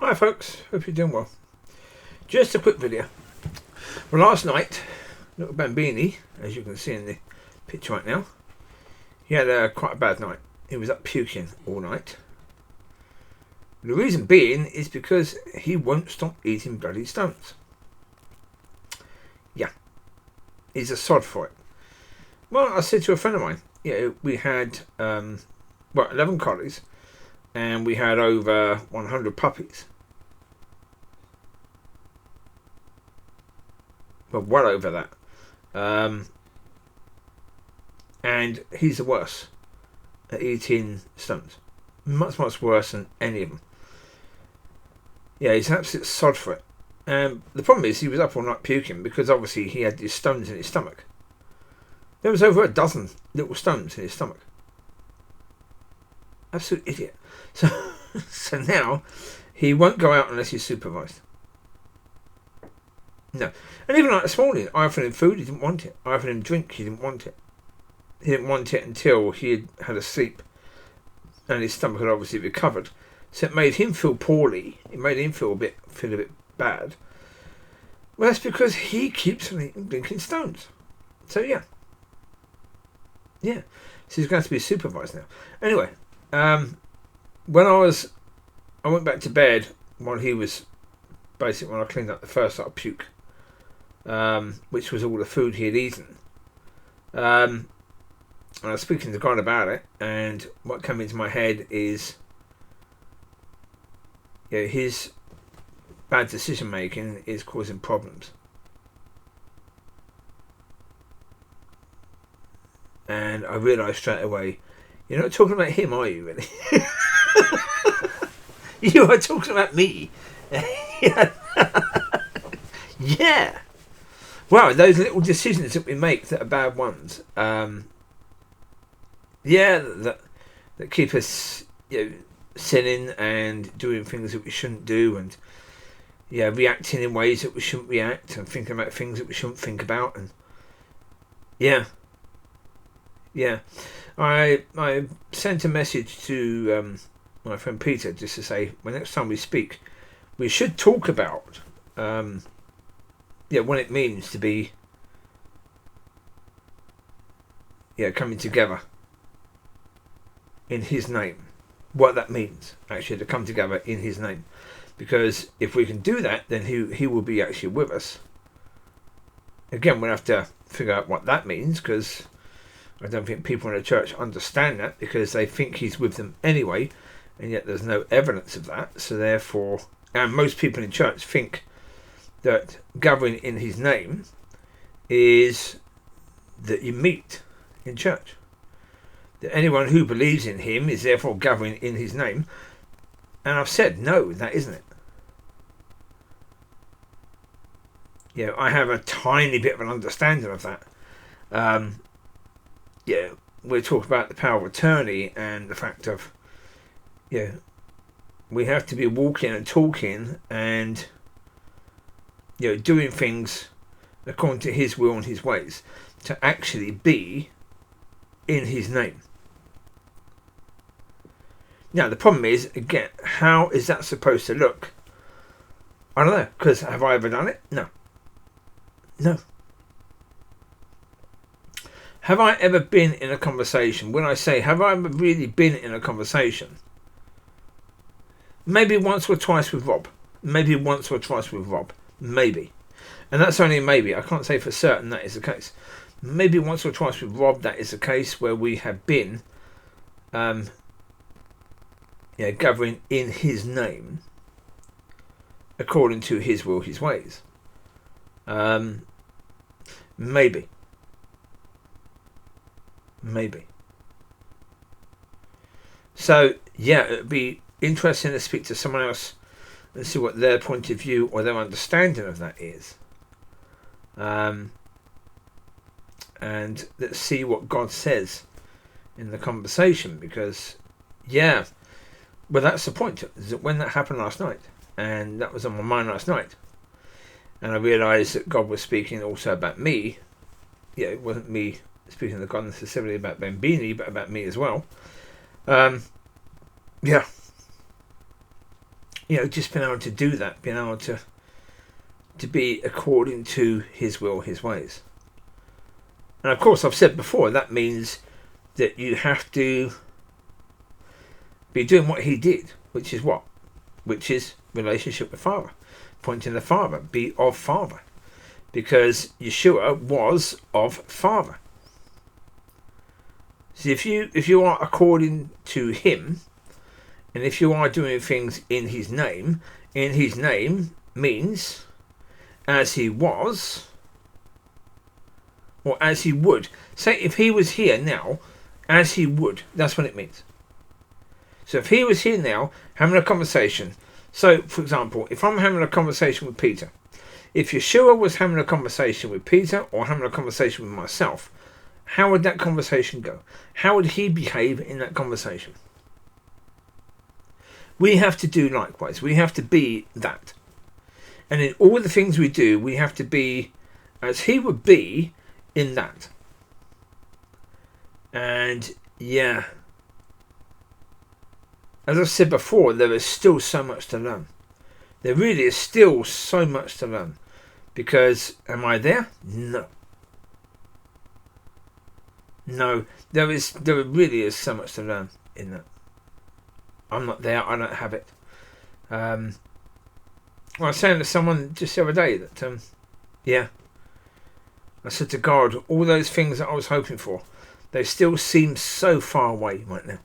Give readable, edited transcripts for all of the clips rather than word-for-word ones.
Hi folks, hope you're doing well. Just a quick video. Well, last night, little Bambini, as you can see in the picture right now, he had quite a bad night. He was up puking all night. The reason being is because he won't stop eating bloody stones. Yeah, he's a sod for it. Well, I said to a friend of mine, we had 11 collies and we had over 100 puppies. Well over that. And he's the worst at eating stones. Much worse than any of them. Yeah, he's an absolute sod for it. The problem is he was up all night puking because obviously he had these stones in his stomach. There was over a dozen little stones in his stomach. Absolute idiot. So now he won't go out unless he's supervised. No. And even like this morning, I offered him food, he didn't want it. I offered him drink, he didn't want it. He didn't want it until he had a sleep and his stomach had obviously recovered. So it made him feel poorly. It made him feel a bit bad. Well, that's because he keeps drinking stones. So yeah. So he's going to be supervised now. Anyway, when I went back to bed while he was basically, when I cleaned up the first lot of puke, which was all the food he had eaten. And I was speaking to God about it, and what came into my head is, his bad decision making is causing problems. And I realised straight away, you're not talking about him, are you, really? You are talking about me. Yeah. Well, those little decisions that we make that are bad ones, that keep us sinning and doing things that we shouldn't do, and reacting in ways that we shouldn't react, and thinking about things that we shouldn't think about, and I sent a message to my friend Peter just to say, well, next time we speak, we should talk about what it means to be coming together in his name. What that means, actually, to come together in his name. Because if we can do that, then he will be actually with us. Again, we'll have to figure out what that means, because I don't think people in the church understand that, because they think he's with them anyway, and yet there's no evidence of that. So therefore, and most people in church think that gathering in his name is that you meet in church. That anyone who believes in him is therefore gathering in his name. And I've said, no, that isn't it. I have a tiny bit of an understanding of that. We're talking about the power of attorney and the fact of, we have to be walking and talking and, doing things according to his will and his ways to actually be in his name. Now, the problem is, again, how is that supposed to look? I don't know, because have I ever done it? No. Have I ever been in a conversation? When I say, have I ever really been in a conversation? Maybe once or twice with Rob. Maybe. And that's only maybe. I can't say for certain that is the case. Maybe once or twice with Rob that is the case, where we have been gathering in his name according to his will, his ways. Maybe. So it'd be interesting to speak to someone else and see what their point of view or their understanding of that is. And let's see what God says in the conversation, because that's the point, is that when that happened last night, and that was on my mind last night, and I realised that God was speaking also about me. It wasn't me speaking to God necessarily about Bambini, but about me as well. just being able to do that, being able to be according to his will, his ways. And of course, I've said before, that means that you have to be doing what he did, which is what? Which is relationship with Father, pointing to the Father, be of Father, because Yeshua was of Father. So if you are according to him, and if you are doing things in his name means as he was, or as he would. Say if he was here now, as he would, that's what it means. So if he was here now, having a conversation. So, for example, if I'm having a conversation with Peter, if Yeshua was having a conversation with Peter or having a conversation with myself, how would that conversation go? How would he behave in that conversation? We have to do likewise. We have to be that. And in all the things we do, we have to be as he would be in that. And yeah, as I've said before, there is still so much to learn. There really is still so much to learn. Because, am I there? No. No, there really is so much to learn in that. I'm not there, I don't have it. I was saying to someone just the other day that, I said to God, all those things that I was hoping for, they still seem so far away right now.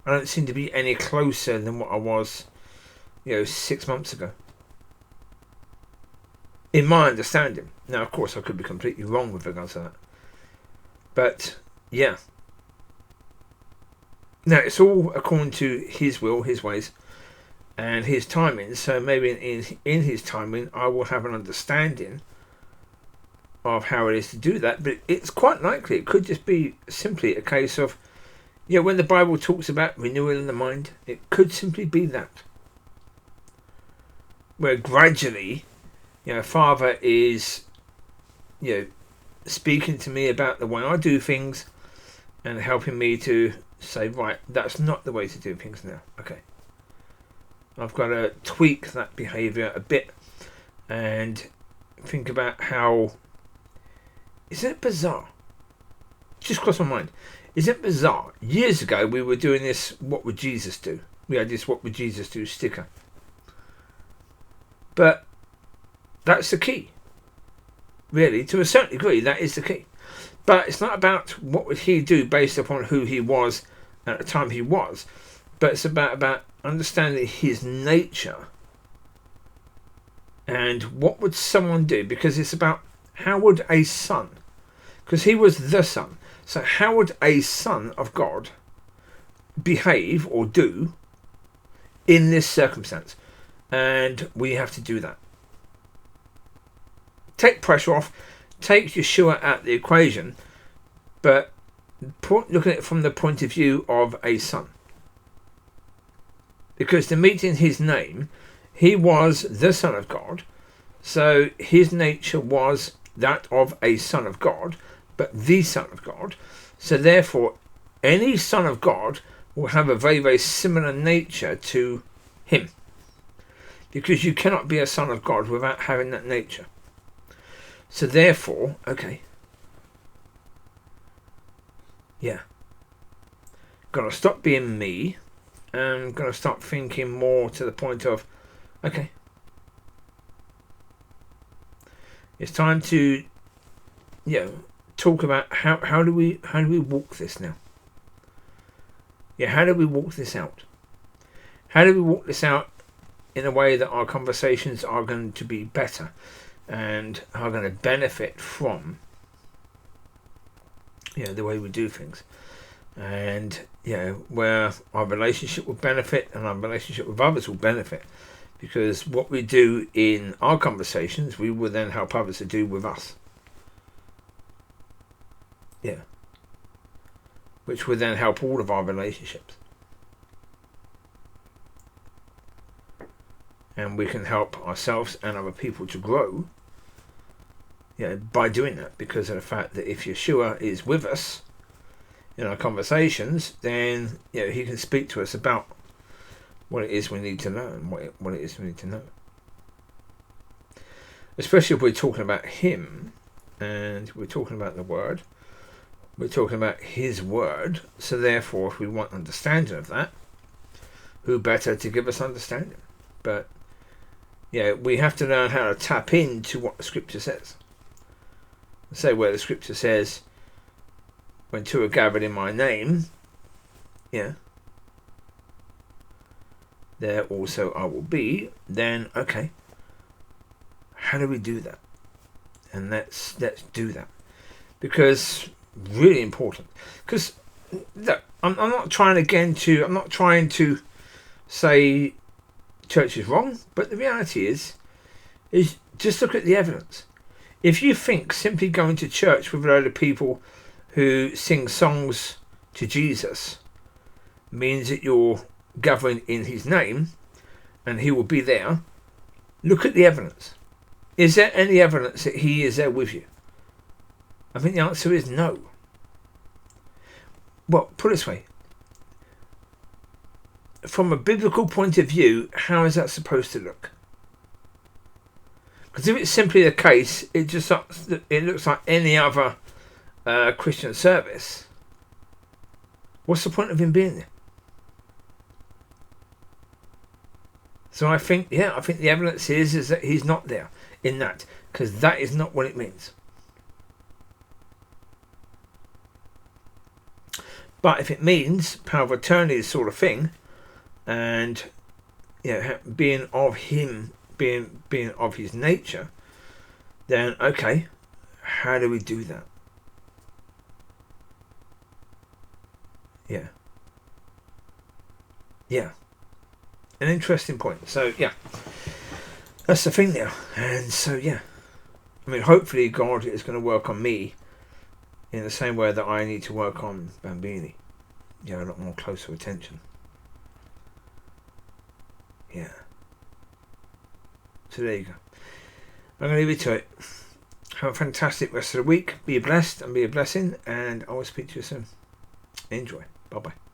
I don't seem to be any closer than what I was, 6 months ago. In my understanding. Now, of course, I could be completely wrong with regards to that. But, yeah. Now, it's all according to his will, his ways, and his timing. So maybe in his timing, I will have an understanding of how it is to do that. But it's quite likely it could just be simply a case of, when the Bible talks about renewal in the mind, it could simply be that. Where gradually, Father is, speaking to me about the way I do things and helping me to say, right, that's not the way to do things now. Okay. I've got to tweak that behaviour a bit and think about how... Isn't it bizarre? Just crossed my mind. Isn't it bizarre? Years ago we were doing this, what would Jesus do? We had this what would Jesus do sticker. But that's the key. Really, to a certain degree, that is the key. But it's not about what would he do based upon who he was at the time he was. But it's about understanding his nature. And what would someone do? Because it's about how would a son, because he was the son. So how would a son of God behave or do in this circumstance? And we have to do that. Take pressure off, take Yeshua out of the equation, but look at it from the point of view of a son. Because to meet in his name, he was the Son of God, so his nature was that of a Son of God, but the Son of God. So therefore, any Son of God will have a very, very similar nature to him. Because you cannot be a Son of God without having that nature. So therefore, okay. Yeah. Gotta stop being me. And gotta start thinking more to the point of, okay. It's time to, talk about how do we walk this now? Yeah, how do we walk this out? How do we walk this out in a way that our conversations are going to be better and are going to benefit from, the way we do things, and where our relationship will benefit and our relationship with others will benefit, because what we do in our conversations, we will then help others to do with us. Yeah. Which will then help all of our relationships. And we can help ourselves and other people to grow by doing that, because of the fact that if Yeshua is with us in our conversations, then he can speak to us about what it is we need to learn, what it is we need to know. Especially if we're talking about him and we're talking about the word, we're talking about his word, so therefore if we want understanding of that, who better to give us understanding? But yeah, we have to learn how to tap into what the scripture says. Say where the scripture says, when two are gathered in my name, yeah, there also I will be, then okay, how do we do that? And let's do that, because really important. Because look, I'm not trying to say church is wrong, but the reality is just look at the evidence. If you think simply going to church with a load of people who sing songs to Jesus means that you're gathering in his name and he will be there, look at the evidence. Is there any evidence that he is there with you? I think the answer is no. Well, put it this way. From a biblical point of view, how is that supposed to look? Because if it's simply the case, it looks like any other Christian service. What's the point of him being there? So I think the evidence is that he's not there in that, because that is not what it means. But if it means power of attorney sort of thing, and being of him, being of his nature, then okay, how do we do that? Yeah, an interesting point. So yeah, that's the thing now. And so yeah, I mean, hopefully God is going to work on me in the same way that I need to work on Bambini. A lot more closer attention. Yeah. So there you go. I'm going to leave it to it. Have a fantastic rest of the week. Be blessed and be a blessing. And I will speak to you soon. Enjoy. Bye-bye.